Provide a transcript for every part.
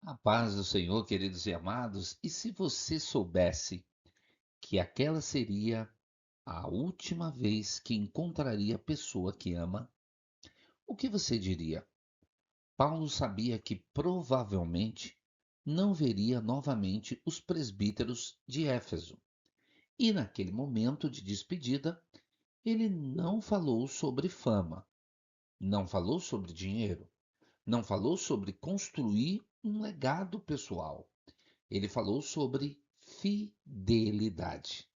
A paz do Senhor, queridos e amados, e se você soubesse que aquela seria a última vez que encontraria a pessoa que ama, o que você diria? Paulo sabia que provavelmente não veria novamente os presbíteros de Éfeso. E naquele momento de despedida, ele não falou sobre fama, não falou sobre dinheiro, não falou sobre construir um legado pessoal. Ele falou sobre fidelidade.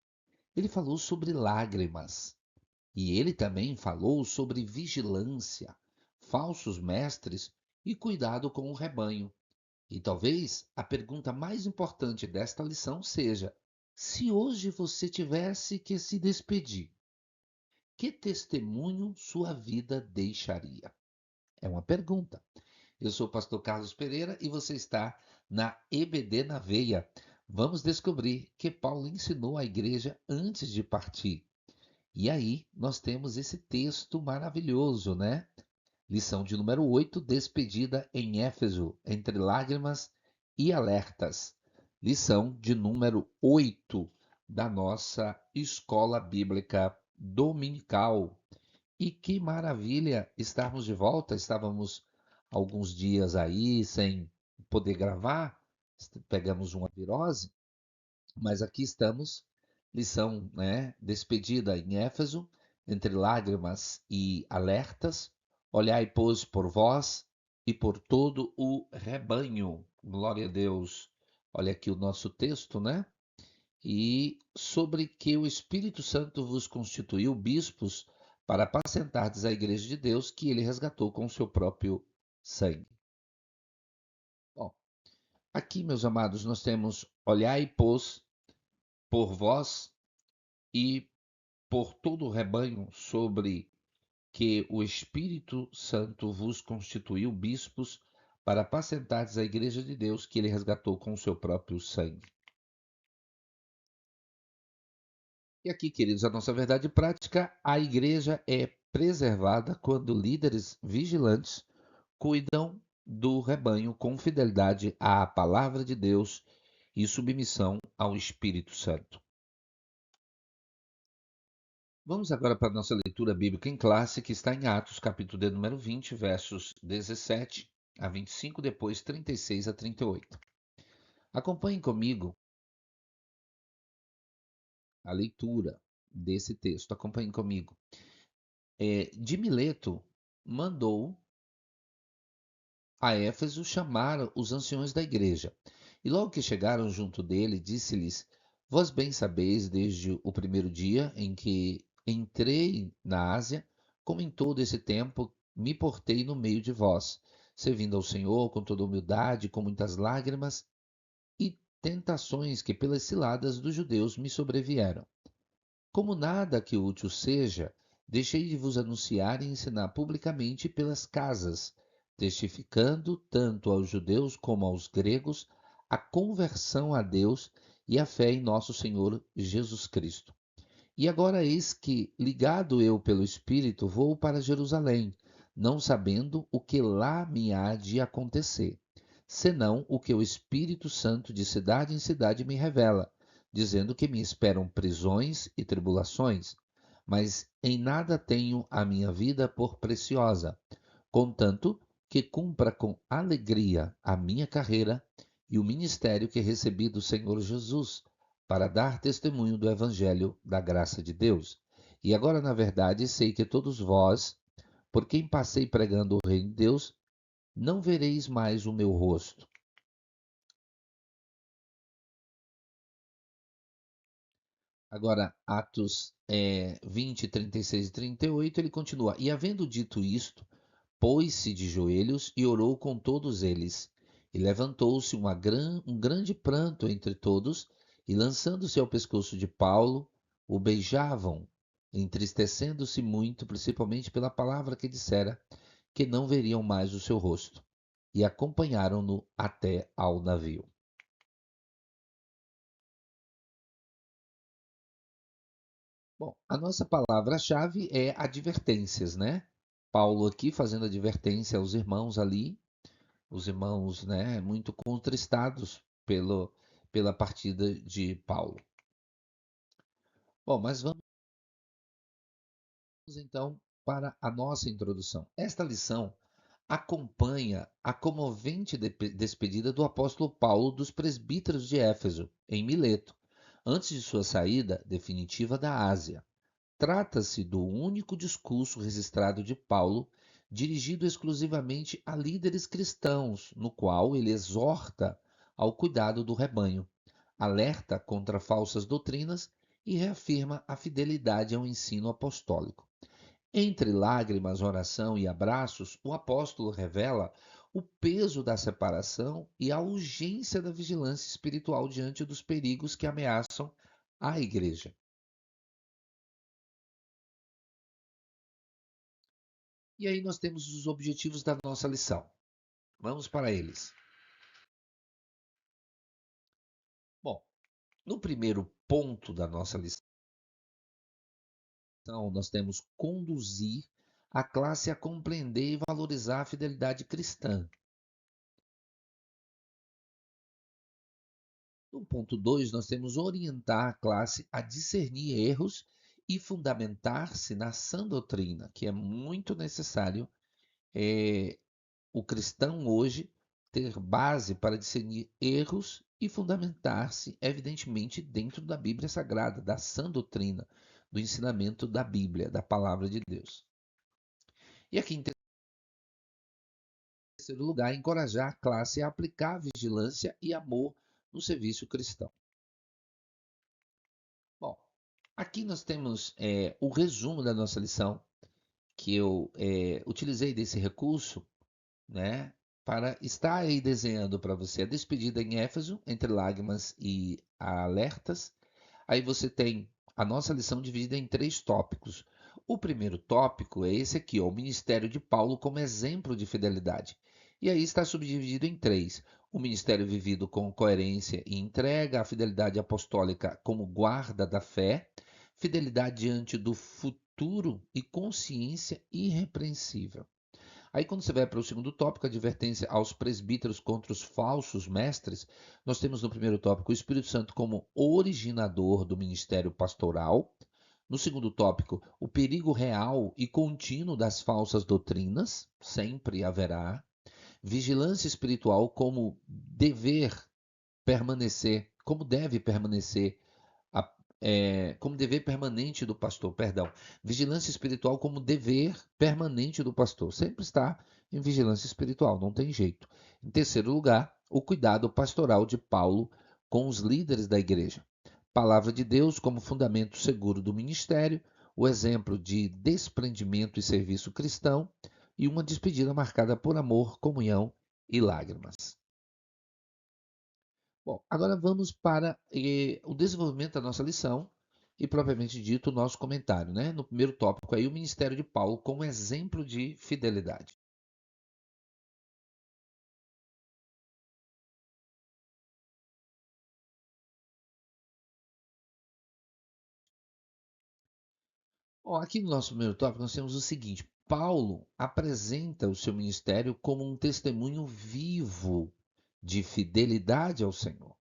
Ele falou sobre lágrimas. E ele também falou sobre vigilância, falsos mestres e cuidado com o rebanho. E talvez a pergunta mais importante desta lição seja: se hoje você tivesse que se despedir, que testemunho sua vida deixaria? É uma pergunta. Eu sou o pastor Carlos Pereira e você está na EBD na Veia. Vamos descobrir que Paulo ensinou à igreja antes de partir. E aí nós temos esse texto maravilhoso, né? Lição de número 8, despedida em Éfeso, entre lágrimas e alertas. Lição de número 8 da nossa escola bíblica dominical. E que maravilha estarmos de volta. Estávamos alguns dias aí sem poder gravar, pegamos uma virose, mas aqui estamos, lição, né, despedida em Éfeso, entre lágrimas e alertas. Olhai, pois, por vós e por todo o rebanho. Glória a Deus. Olha aqui o nosso texto, né? E sobre que o Espírito Santo vos constituiu bispos para apacentardes a igreja de Deus que ele resgatou com o seu próprio sangue. Bom, aqui, meus amados, nós temos olhai, pois, por vós e por todo o rebanho sobre que o Espírito Santo vos constituiu bispos para apacentardes a igreja de Deus que ele resgatou com o seu próprio sangue. E aqui, queridos, a nossa verdade prática, a igreja é preservada quando líderes vigilantes cuidam do rebanho com fidelidade à palavra de Deus e submissão ao Espírito Santo. Vamos agora para a nossa leitura bíblica em classe, que está em Atos, capítulo de número 20, versos 17 a 25, depois 36 a 38. Acompanhem comigo a leitura desse texto. Acompanhem comigo. De Mileto mandou a Éfeso chamar os anciões da igreja. E logo que chegaram junto dele, disse-lhes: Vós bem sabeis, desde o primeiro dia em que entrei na Ásia, como em todo esse tempo me portei no meio de vós, servindo ao Senhor com toda humildade, com muitas lágrimas e tentações que pelas ciladas dos judeus me sobrevieram. Como nada que útil seja, deixei de vos anunciar e ensinar publicamente pelas casas, testificando tanto aos judeus como aos gregos a conversão a Deus e a fé em nosso Senhor Jesus Cristo. E agora eis que, ligado eu pelo Espírito, vou para Jerusalém, não sabendo o que lá me há de acontecer, senão o que o Espírito Santo de cidade em cidade me revela, dizendo que me esperam prisões e tribulações, mas em nada tenho a minha vida por preciosa, contanto que cumpra com alegria a minha carreira e o ministério que recebi do Senhor Jesus, para dar testemunho do Evangelho da graça de Deus. E agora, na verdade, sei que todos vós, por quem passei pregando o reino de Deus, não vereis mais o meu rosto. Agora, Atos 20, 36 e 38, ele continua. E havendo dito isto, pôs-se de joelhos e orou com todos eles. E levantou-se um grande pranto entre todos, e lançando-se ao pescoço de Paulo, o beijavam, entristecendo-se muito, principalmente pela palavra que dissera, que não veriam mais o seu rosto. E acompanharam-no até ao navio. Bom, a nossa palavra-chave é advertências, né? Paulo aqui fazendo advertência aos irmãos ali. os irmãos, né, muito contristados pela partida de Paulo. Bom, mas vamos então para a nossa introdução. Esta lição acompanha a comovente despedida do apóstolo Paulo dos presbíteros de Éfeso, em Mileto, antes de sua saída definitiva da Ásia. Trata-se do único discurso registrado de Paulo dirigido exclusivamente a líderes cristãos, no qual ele exorta ao cuidado do rebanho, alerta contra falsas doutrinas e reafirma a fidelidade ao ensino apostólico. Entre lágrimas, oração e abraços, o apóstolo revela o peso da separação e a urgência da vigilância espiritual diante dos perigos que ameaçam a igreja. E aí nós temos os objetivos da nossa lição. Vamos para eles. Bom, no primeiro ponto da nossa lição, nós temos conduzir a classe a compreender e valorizar a fidelidade cristã. No ponto 2, nós temos orientar a classe a discernir erros e fundamentar-se na sã doutrina, que é muito necessário o cristão hoje ter base para discernir erros e fundamentar-se, evidentemente, dentro da Bíblia Sagrada, da sã doutrina, do ensinamento da Bíblia, da palavra de Deus. E aqui, em terceiro lugar, encorajar a classe a aplicar vigilância e amor no serviço cristão. Bom, aqui nós temos o resumo da nossa lição, que eu utilizei desse recurso, né, para estar aí desenhando para você a despedida em Éfeso, entre lágrimas e alertas. Aí você tem a nossa lição dividida em 3 tópicos. O primeiro tópico é esse aqui, ó, o ministério de Paulo como exemplo de fidelidade. E aí está subdividido em 3. O ministério vivido com coerência e entrega, a fidelidade apostólica como guarda da fé, fidelidade diante do futuro e consciência irrepreensível. Aí, quando você vai para o segundo tópico, advertência aos presbíteros contra os falsos mestres, nós temos no primeiro tópico o Espírito Santo como originador do ministério pastoral. No segundo tópico, o perigo real e contínuo das falsas doutrinas, sempre haverá. Vigilância espiritual como dever permanecer, como deve permanecer como dever permanente do pastor, perdão. Vigilância espiritual como dever permanente do pastor. Sempre está em vigilância espiritual, não tem jeito. Em terceiro lugar, o cuidado pastoral de Paulo com os líderes da igreja. Palavra de Deus como fundamento seguro do ministério, o exemplo de desprendimento e serviço cristão e uma despedida marcada por amor, comunhão e lágrimas. Bom, agora vamos para o desenvolvimento da nossa lição e, propriamente dito, o nosso comentário, né? No primeiro tópico aí, o ministério de Paulo como exemplo de fidelidade. Bom, aqui no nosso primeiro tópico nós temos o seguinte: Paulo apresenta o seu ministério como um testemunho vivo de fidelidade ao Senhor.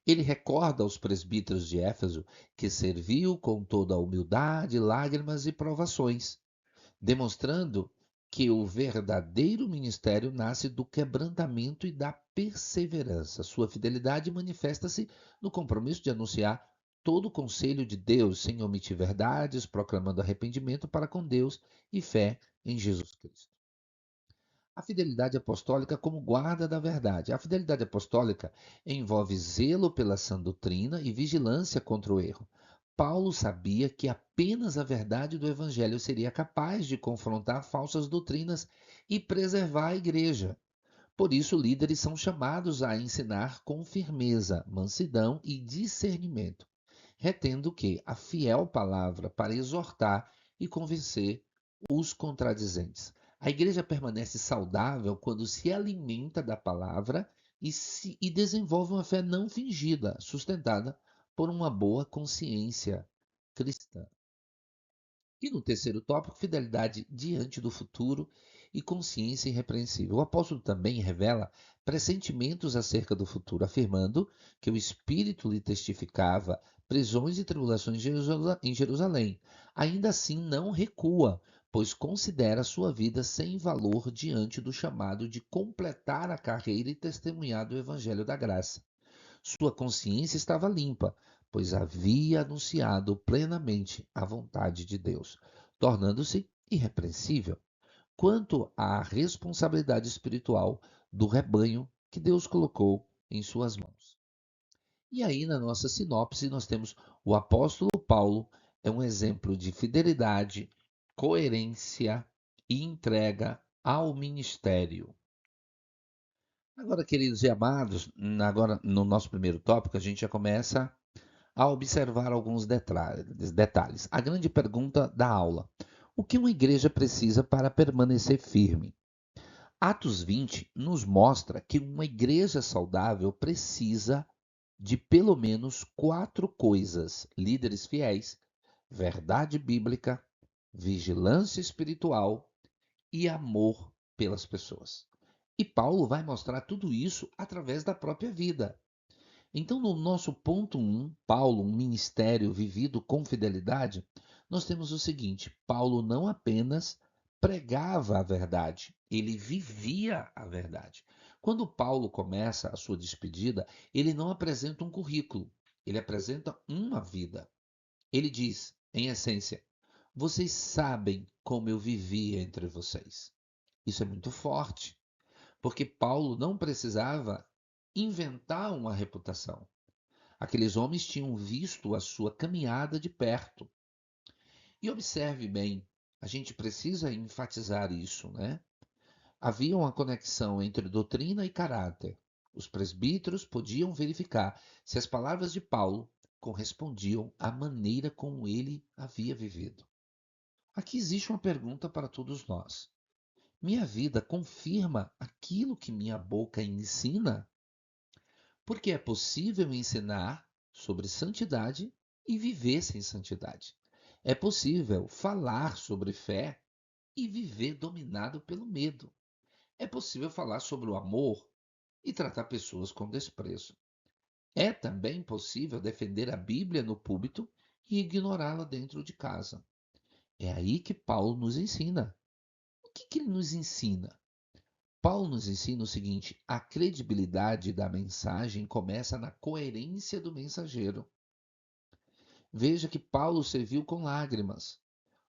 Ele recorda aos presbíteros de Éfeso que serviu com toda a humildade, lágrimas e provações, demonstrando que o verdadeiro ministério nasce do quebrantamento e da perseverança. Sua fidelidade manifesta-se no compromisso de anunciar todo o conselho de Deus, sem omitir verdades, proclamando arrependimento para com Deus e fé em Jesus Cristo. A fidelidade apostólica como guarda da verdade. A fidelidade apostólica envolve zelo pela sã doutrina e vigilância contra o erro. Paulo sabia que apenas a verdade do Evangelho seria capaz de confrontar falsas doutrinas e preservar a igreja. Por isso, líderes são chamados a ensinar com firmeza, mansidão e discernimento, retendo que a fiel palavra para exortar e convencer os contradizentes. A igreja permanece saudável quando se alimenta da palavra e desenvolve uma fé não fingida, sustentada por uma boa consciência cristã. E no terceiro tópico, fidelidade diante do futuro e consciência irrepreensível. O apóstolo também revela pressentimentos acerca do futuro, afirmando que o Espírito lhe testificava prisões e tribulações em Jerusalém. Ainda assim, não recua, pois considera sua vida sem valor diante do chamado de completar a carreira e testemunhar do Evangelho da Graça. Sua consciência estava limpa, pois havia anunciado plenamente a vontade de Deus, tornando-se irrepreensível quanto à responsabilidade espiritual do rebanho que Deus colocou em suas mãos. E aí, na nossa sinopse, nós temos o apóstolo Paulo, é um exemplo de fidelidade, coerência e entrega ao ministério. Agora, queridos e amados, agora no nosso primeiro tópico, a gente já começa a observar alguns detalhes. A grande pergunta da aula: o que uma igreja precisa para permanecer firme? Atos 20 nos mostra que uma igreja saudável precisa de pelo menos 4 coisas: líderes fiéis, verdade bíblica, vigilância espiritual e amor pelas pessoas. E Paulo vai mostrar tudo isso através da própria vida. Então, no nosso ponto 1, Paulo, um ministério vivido com fidelidade, nós temos o seguinte: Paulo não apenas pregava a verdade, ele vivia a verdade. Quando Paulo começa a sua despedida, ele não apresenta um currículo, ele apresenta uma vida. Ele diz, em essência: vocês sabem como eu vivi entre vocês. Isso é muito forte, porque Paulo não precisava inventar uma reputação. Aqueles homens tinham visto a sua caminhada de perto. E observe bem, a gente precisa enfatizar isso, né? Havia uma conexão entre doutrina e caráter. Os presbíteros podiam verificar se as palavras de Paulo correspondiam à maneira como ele havia vivido. Aqui existe uma pergunta para todos nós. Minha vida confirma aquilo que minha boca ensina? Porque é possível ensinar sobre santidade e viver sem santidade. É possível falar sobre fé e viver dominado pelo medo. É possível falar sobre o amor e tratar pessoas com desprezo. É também possível defender a Bíblia no púlpito e ignorá-la dentro de casa. É aí que Paulo nos ensina. O que ele nos ensina? Paulo nos ensina o seguinte: a credibilidade da mensagem começa na coerência do mensageiro. Veja que Paulo serviu com lágrimas.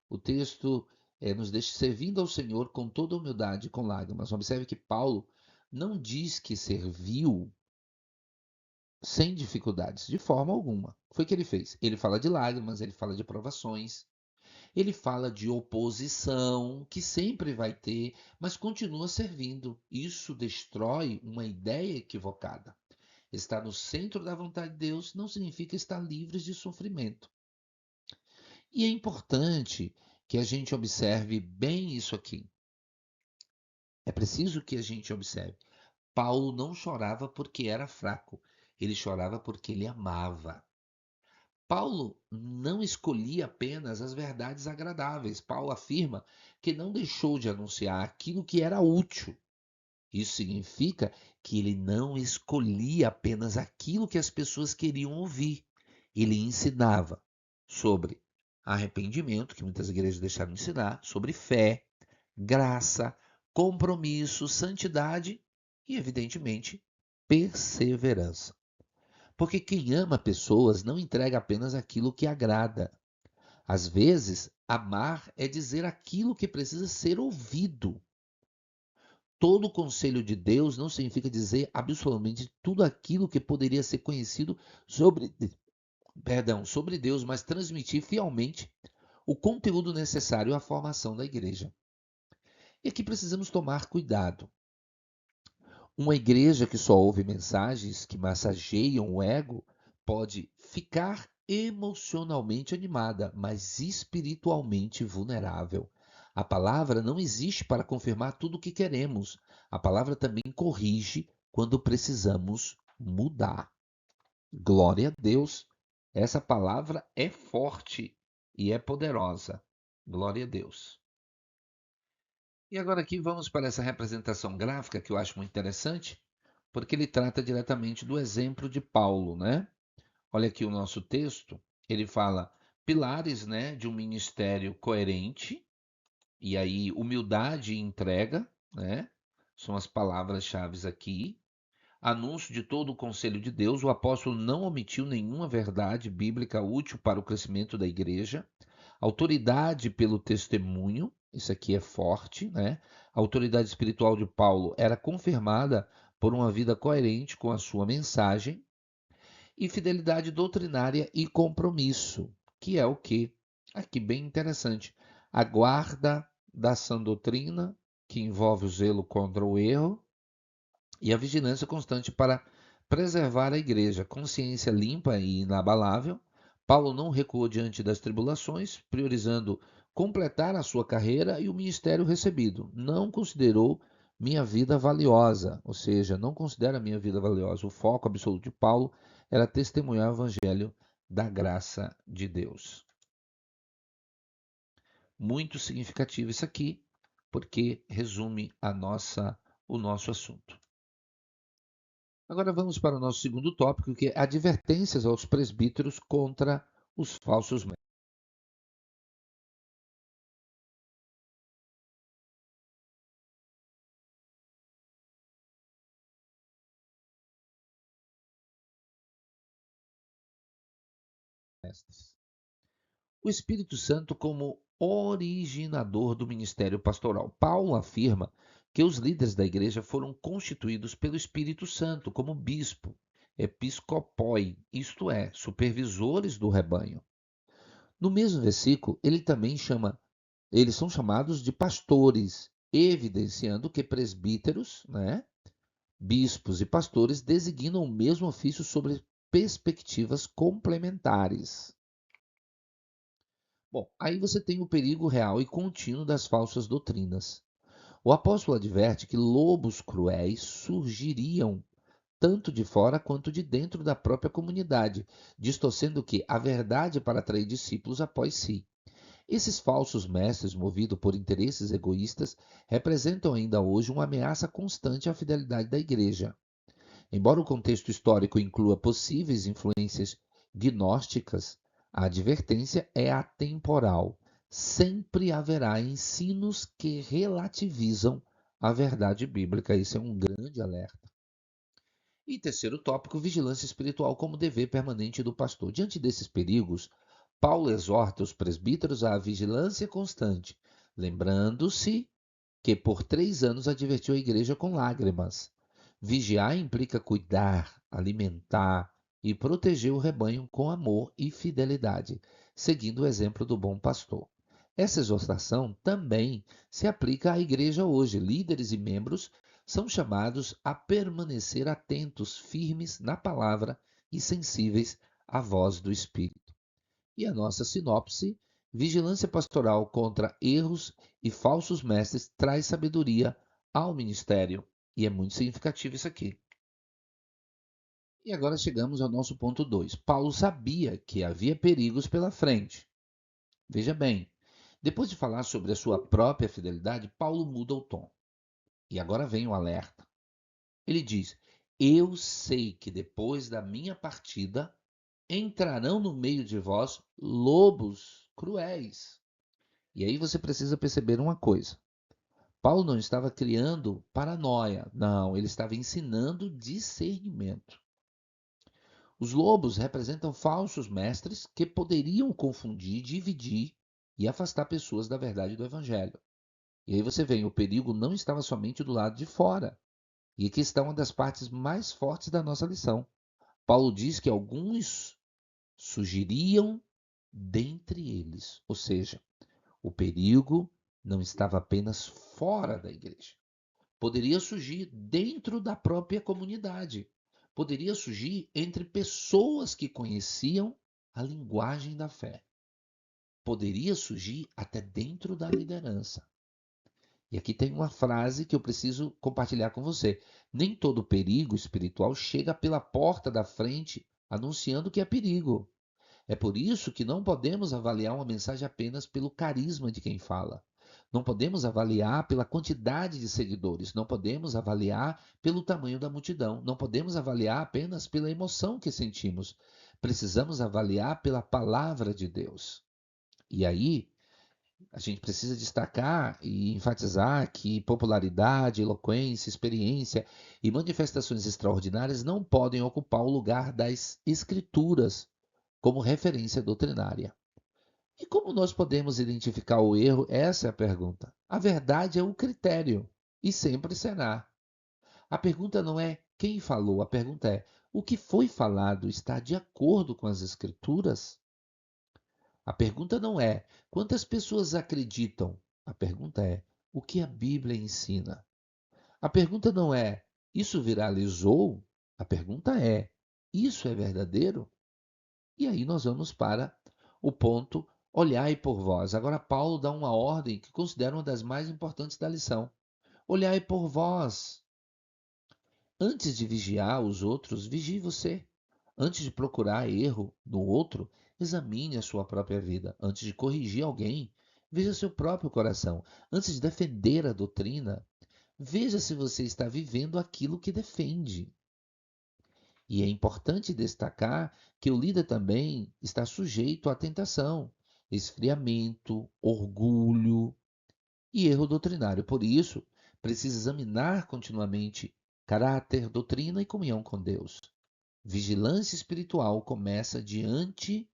O texto nos deixa servindo ao Senhor com toda humildade, com lágrimas. Observe que Paulo não diz que serviu sem dificuldades, de forma alguma. Foi o que ele fez. Ele fala de lágrimas, ele fala de provações, ele fala de oposição, que sempre vai ter, mas continua servindo. Isso destrói uma ideia equivocada. Estar no centro da vontade de Deus não significa estar livres de sofrimento. E é importante que a gente observe bem isso aqui. É preciso que a gente observe. Paulo não chorava porque era fraco, ele chorava porque ele amava. Paulo não escolhia apenas as verdades agradáveis. Paulo afirma que não deixou de anunciar aquilo que era útil. Isso significa que ele não escolhia apenas aquilo que as pessoas queriam ouvir. Ele ensinava sobre arrependimento, que muitas igrejas deixaram de ensinar, sobre fé, graça, compromisso, santidade e, evidentemente, perseverança. Porque quem ama pessoas não entrega apenas aquilo que agrada. Às vezes, amar é dizer aquilo que precisa ser ouvido. Todo o conselho de Deus não significa dizer absolutamente tudo aquilo que poderia ser conhecido sobre Deus, mas transmitir fielmente o conteúdo necessário à formação da igreja. E aqui precisamos tomar cuidado. Uma igreja que só ouve mensagens que massageiam o ego pode ficar emocionalmente animada, mas espiritualmente vulnerável. A palavra não existe para confirmar tudo o que queremos. A palavra também corrige quando precisamos mudar. Glória a Deus. Essa palavra é forte e é poderosa. Glória a Deus. E agora aqui vamos para essa representação gráfica que eu acho muito interessante, porque ele trata diretamente do exemplo de Paulo, né? Olha aqui o nosso texto, ele fala pilares, né, de um ministério coerente, e aí humildade e entrega, né? São as palavras-chave aqui. Anúncio de todo o conselho de Deus, o apóstolo não omitiu nenhuma verdade bíblica útil para o crescimento da igreja. Autoridade pelo testemunho, isso aqui é forte, né? A autoridade espiritual de Paulo era confirmada por uma vida coerente com a sua mensagem. E fidelidade doutrinária e compromisso, que é o que? Aqui bem interessante. A guarda da sã doutrina, que envolve o zelo contra o erro, e a vigilância constante para preservar a igreja, consciência limpa e inabalável. Paulo não recuou diante das tribulações, priorizando completar a sua carreira e o ministério recebido. Não considerou minha vida valiosa, ou seja, não considera minha vida valiosa. O foco absoluto de Paulo era testemunhar o evangelho da graça de Deus. Muito significativo isso aqui, porque resume o nosso assunto. Agora vamos para o nosso segundo tópico, que é advertências aos presbíteros contra os falsos mestres. O Espírito Santo como originador do ministério pastoral. Paulo afirma que os líderes da igreja foram constituídos pelo Espírito Santo como bispo, episcopoi, isto é, supervisores do rebanho. No mesmo versículo, ele também chama, eles são chamados de pastores, evidenciando que presbíteros, né, bispos e pastores designam o mesmo ofício sobre perspectivas complementares. Bom, aí você tem o perigo real e contínuo das falsas doutrinas. O apóstolo adverte que lobos cruéis surgiriam tanto de fora quanto de dentro da própria comunidade, distorcendo que a verdade para atrair discípulos após si. Esses falsos mestres, movidos por interesses egoístas, representam ainda hoje uma ameaça constante à fidelidade da igreja. Embora o contexto histórico inclua possíveis influências gnósticas, a advertência é atemporal. Sempre haverá ensinos que relativizam a verdade bíblica. Isso é um grande alerta. E terceiro tópico, vigilância espiritual como dever permanente do pastor. Diante desses perigos, Paulo exorta os presbíteros à vigilância constante, lembrando-se que por 3 anos advertiu a igreja com lágrimas. Vigiar implica cuidar, alimentar e proteger o rebanho com amor e fidelidade, seguindo o exemplo do bom pastor. Essa exortação também se aplica à igreja hoje. Líderes e membros são chamados a permanecer atentos, firmes na palavra e sensíveis à voz do Espírito. E a nossa sinopse: vigilância pastoral contra erros e falsos mestres traz sabedoria ao ministério. E é muito significativo isso aqui. E agora chegamos ao nosso ponto 2. Paulo sabia que havia perigos pela frente. Veja bem, depois de falar sobre a sua própria fidelidade, Paulo muda o tom. E agora vem o alerta. Ele diz: eu sei que depois da minha partida entrarão no meio de vós lobos cruéis. E aí você precisa perceber uma coisa. Paulo não estava criando paranoia, não, ele estava ensinando discernimento. Os lobos representam falsos mestres que poderiam confundir, dividir e afastar pessoas da verdade do evangelho. E aí você vê, o perigo não estava somente do lado de fora. E aqui está uma das partes mais fortes da nossa lição. Paulo diz que alguns surgiriam dentre eles, ou seja, o perigo não estava apenas fora da igreja. Poderia surgir dentro da própria comunidade. Poderia surgir entre pessoas que conheciam a linguagem da fé. Poderia surgir até dentro da liderança. E aqui tem uma frase que eu preciso compartilhar com você. Nem todo perigo espiritual chega pela porta da frente anunciando que é perigo. É por isso que não podemos avaliar uma mensagem apenas pelo carisma de quem fala. Não podemos avaliar pela quantidade de seguidores, não podemos avaliar pelo tamanho da multidão, não podemos avaliar apenas pela emoção que sentimos. Precisamos avaliar pela palavra de Deus. E aí, a gente precisa destacar e enfatizar que popularidade, eloquência, experiência e manifestações extraordinárias não podem ocupar o lugar das Escrituras como referência doutrinária. E como nós podemos identificar o erro? Essa é a pergunta. A verdade é o critério e sempre será. A pergunta não é quem falou, a pergunta é: o que foi falado está de acordo com as Escrituras? A pergunta não é quantas pessoas acreditam, a pergunta é o que a Bíblia ensina. A pergunta não é isso viralizou, a pergunta é isso é verdadeiro? E aí nós vamos para o ponto olhai por vós. Agora Paulo dá uma ordem que considero uma das mais importantes da lição. Olhai por vós. Antes de vigiar os outros, vigie você. Antes de procurar erro no outro, examine a sua própria vida. Antes de corrigir alguém, veja seu próprio coração. Antes de defender a doutrina, veja se você está vivendo aquilo que defende. E é importante destacar que o líder também está sujeito à tentação, esfriamento, orgulho e erro doutrinário. Por isso, precisa examinar continuamente caráter, doutrina e comunhão com Deus. Vigilância espiritual começa diante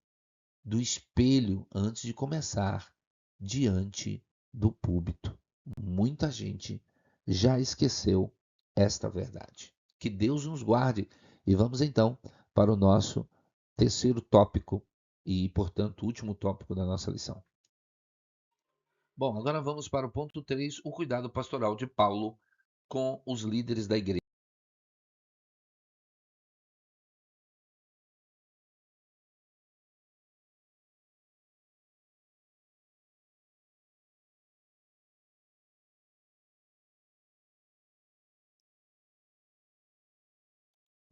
do espelho antes de começar diante do púlpito. Muita gente já esqueceu esta verdade. Que Deus nos guarde. E vamos então para o nosso terceiro tópico e, portanto, último tópico da nossa lição. Bom, agora vamos para o ponto 3, o cuidado pastoral de Paulo com os líderes da igreja.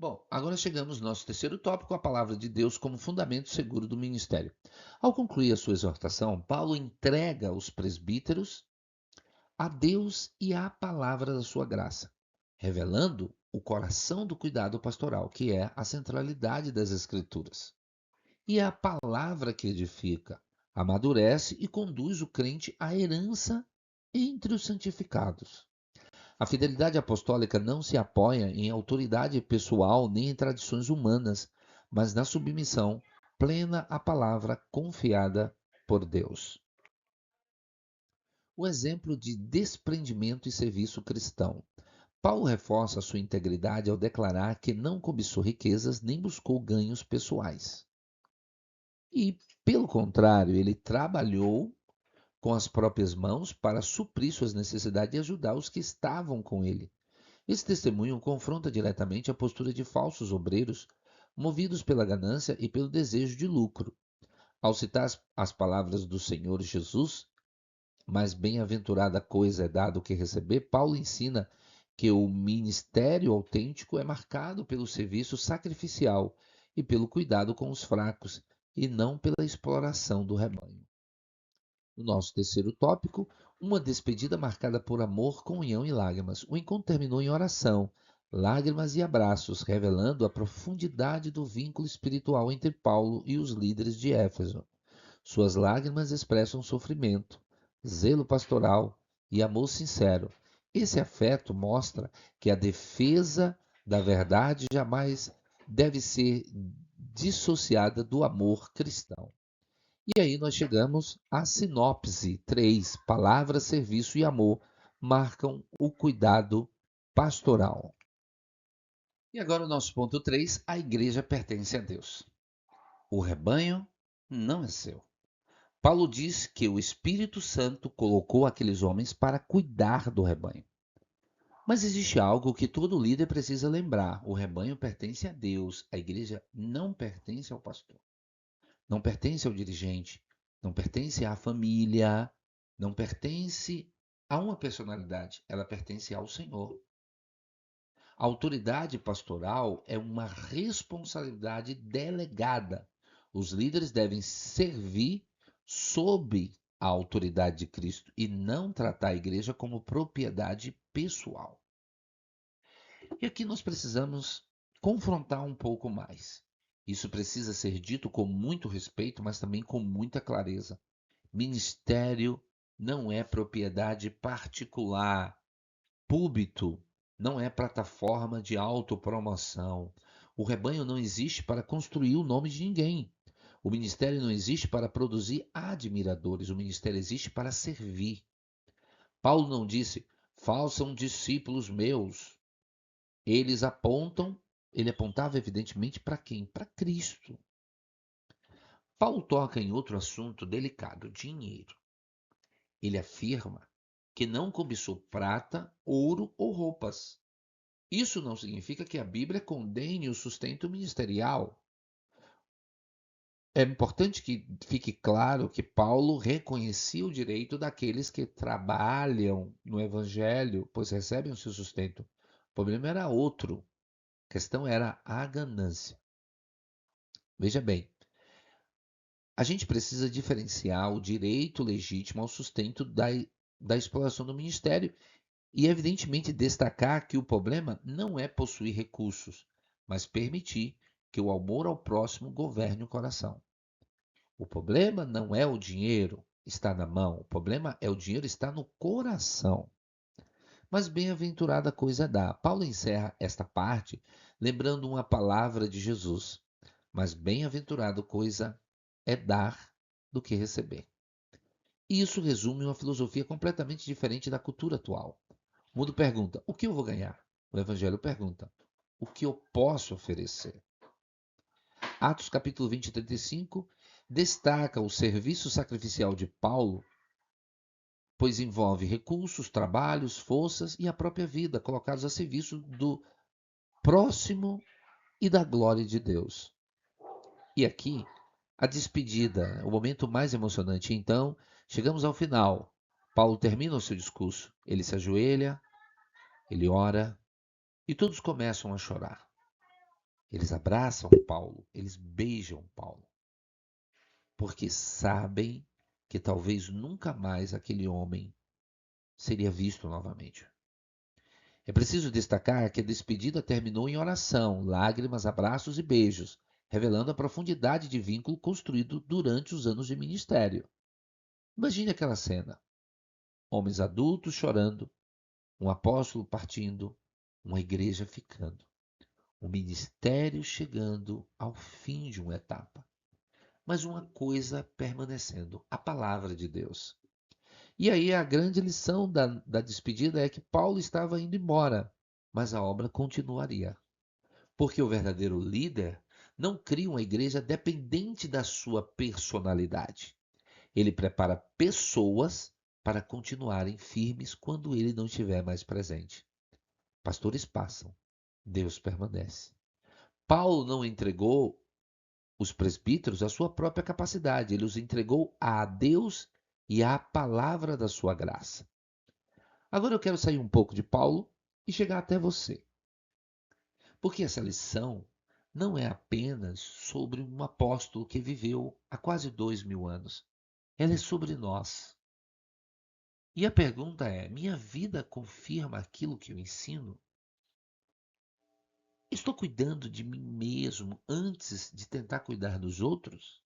Bom, agora chegamos no nosso terceiro tópico, a palavra de Deus como fundamento seguro do ministério. Ao concluir a sua exortação, Paulo entrega os presbíteros a Deus e à palavra da sua graça, revelando o coração do cuidado pastoral, que é a centralidade das Escrituras. E é a palavra que edifica, amadurece e conduz o crente à herança entre os santificados. A fidelidade apostólica não se apoia em autoridade pessoal nem em tradições humanas, mas na submissão plena à palavra confiada por Deus. O exemplo de desprendimento e serviço cristão. Paulo reforça sua integridade ao declarar que não cobiçou riquezas nem buscou ganhos pessoais. E, pelo contrário, ele trabalhou com as próprias mãos para suprir suas necessidades e ajudar os que estavam com ele. Esse testemunho confronta diretamente a postura de falsos obreiros, movidos pela ganância e pelo desejo de lucro. Ao citar as palavras do Senhor Jesus, mais bem-aventurada coisa é dar do que receber, Paulo ensina que o ministério autêntico é marcado pelo serviço sacrificial e pelo cuidado com os fracos, e não pela exploração do rebanho. No nosso terceiro tópico, uma despedida marcada por amor, comunhão e lágrimas. O encontro terminou em oração, lágrimas e abraços, revelando a profundidade do vínculo espiritual entre Paulo e os líderes de Éfeso. Suas lágrimas expressam sofrimento, zelo pastoral e amor sincero. Esse afeto mostra que a defesa da verdade jamais deve ser dissociada do amor cristão. E aí nós chegamos à sinopse 3. Palavra, serviço e amor marcam o cuidado pastoral. E agora o nosso ponto 3. A igreja pertence a Deus. O rebanho não é seu. Paulo diz que o Espírito Santo colocou aqueles homens para cuidar do rebanho. Mas existe algo que todo líder precisa lembrar: o rebanho pertence a Deus, a igreja não pertence ao pastor. Não pertence ao dirigente, não pertence à família, não pertence a uma personalidade, ela pertence ao Senhor. A autoridade pastoral é uma responsabilidade delegada. Os líderes devem servir sob a autoridade de Cristo e não tratar a igreja como propriedade pessoal. E aqui nós precisamos confrontar um pouco mais. Isso precisa ser dito com muito respeito, mas também com muita clareza. Ministério não é propriedade particular. Púlpito não é plataforma de autopromoção. O rebanho não existe para construir o nome de ninguém. O ministério não existe para produzir admiradores. O ministério existe para servir. Paulo não disse, falsam discípulos meus. Eles apontam, ele apontava evidentemente para quem? Para Cristo. Paulo toca em outro assunto delicado, dinheiro. Ele afirma que não cobiçou prata, ouro ou roupas. Isso não significa que a Bíblia condene o sustento ministerial. É importante que fique claro que Paulo reconhecia o direito daqueles que trabalham no Evangelho, pois recebem o seu sustento. O problema era outro. A questão era a ganância. Veja bem, a gente precisa diferenciar o direito legítimo ao sustento da exploração do ministério e, evidentemente, destacar que o problema não é possuir recursos, mas permitir que o amor ao próximo governe o coração. O problema não é o dinheiro estar na mão, o problema é o dinheiro estar no coração. Mas bem-aventurada coisa dá. Paulo encerra esta parte lembrando uma palavra de Jesus. Mas bem-aventurada coisa é dar do que receber. E isso resume uma filosofia completamente diferente da cultura atual. O mundo pergunta: o que eu vou ganhar? O Evangelho pergunta: o que eu posso oferecer? Atos capítulo 20 e 35 destaca o serviço sacrificial de Paulo, pois envolve recursos, trabalhos, forças e a própria vida colocados a serviço do próximo e da glória de Deus. E aqui, a despedida, o momento mais emocionante. Então, chegamos ao final. Paulo termina o seu discurso. Ele se ajoelha, ele ora e todos começam a chorar. Eles abraçam Paulo, eles beijam Paulo, porque sabem que talvez nunca mais aquele homem seria visto novamente. É preciso destacar que a despedida terminou em oração, lágrimas, abraços e beijos, revelando a profundidade de vínculo construído durante os anos de ministério. Imagine aquela cena: homens adultos chorando, um apóstolo partindo, uma igreja ficando, o ministério chegando ao fim de uma etapa. Mas uma coisa permanecendo: a palavra de Deus. E aí a grande lição da despedida é que Paulo estava indo embora, mas a obra continuaria. Porque o verdadeiro líder não cria uma igreja dependente da sua personalidade. Ele prepara pessoas para continuarem firmes quando ele não estiver mais presente. Pastores passam, Deus permanece. Paulo não entregou os presbíteros à sua própria capacidade, ele os entregou a Deus e à palavra da sua graça. Agora eu quero sair um pouco de Paulo e chegar até você. Porque essa lição não é apenas sobre um apóstolo que viveu há quase 2000 anos. Ela é sobre nós. E a pergunta é: minha vida confirma aquilo que eu ensino? Estou cuidando de mim mesmo antes de tentar cuidar dos outros?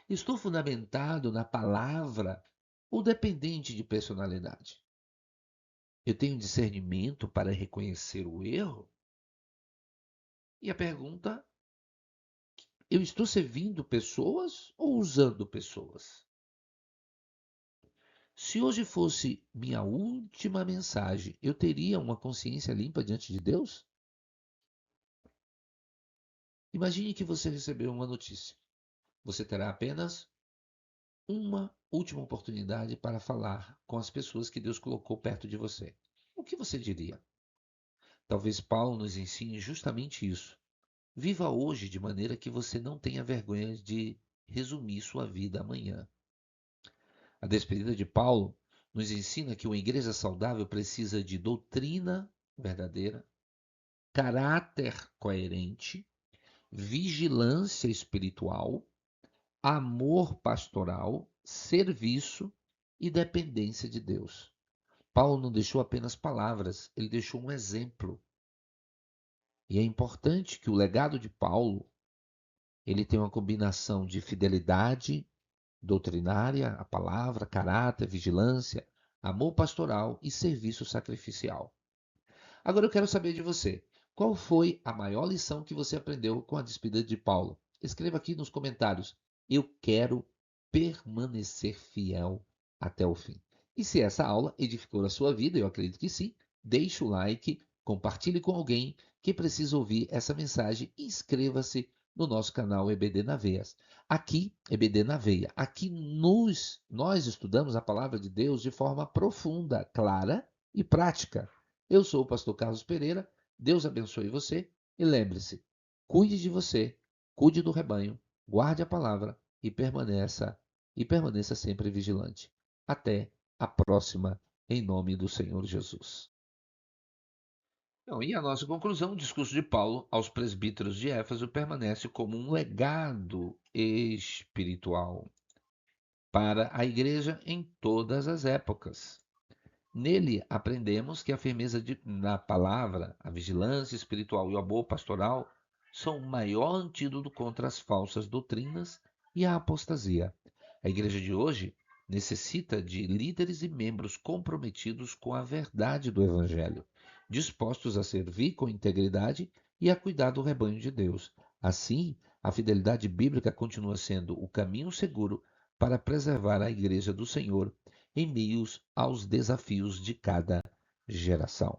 Estou fundamentado na palavra ou dependente de personalidade? Eu tenho discernimento para reconhecer o erro? E a pergunta: eu estou servindo pessoas ou usando pessoas? Se hoje fosse minha última mensagem, eu teria uma consciência limpa diante de Deus? Imagine que você recebeu uma notícia. Você terá apenas uma última oportunidade para falar com as pessoas que Deus colocou perto de você. O que você diria? Talvez Paulo nos ensine justamente isso. Viva hoje de maneira que você não tenha vergonha de resumir sua vida amanhã. A despedida de Paulo nos ensina que uma igreja saudável precisa de doutrina verdadeira, caráter coerente, vigilância espiritual, amor pastoral serviço e dependência de Deus. Paulo não deixou apenas palavras, ele deixou um exemplo. E é importante que o legado de Paulo, ele tenha uma combinação de fidelidade doutrinária, a palavra, caráter, vigilância, amor pastoral e serviço sacrificial. Agora eu quero saber de você. Qual foi a maior lição que você aprendeu com a despedida de Paulo? Escreva aqui nos comentários. Eu quero permanecer fiel até o fim. E se essa aula edificou a sua vida, eu acredito que sim, deixe o like, compartilhe com alguém que precisa ouvir essa mensagem e inscreva-se no nosso canal EBD na Veias. Aqui, EBD na Veia, aqui nós estudamos a palavra de Deus de forma profunda, clara e prática. Eu sou o pastor Carlos Pereira, Deus abençoe você e lembre-se, cuide de você, cuide do rebanho, guarde a palavra e permaneça sempre vigilante. Até a próxima, em nome do Senhor Jesus. Então, e a nossa conclusão, o discurso de Paulo aos presbíteros de Éfeso permanece como um legado espiritual para a igreja em todas as épocas. Nele aprendemos que a firmeza na palavra, a vigilância espiritual e o amor pastoral são o maior antídoto contra as falsas doutrinas e a apostasia. A igreja de hoje necessita de líderes e membros comprometidos com a verdade do Evangelho, dispostos a servir com integridade e a cuidar do rebanho de Deus. Assim, a fidelidade bíblica continua sendo o caminho seguro para preservar a igreja do Senhor em meio aos desafios de cada geração.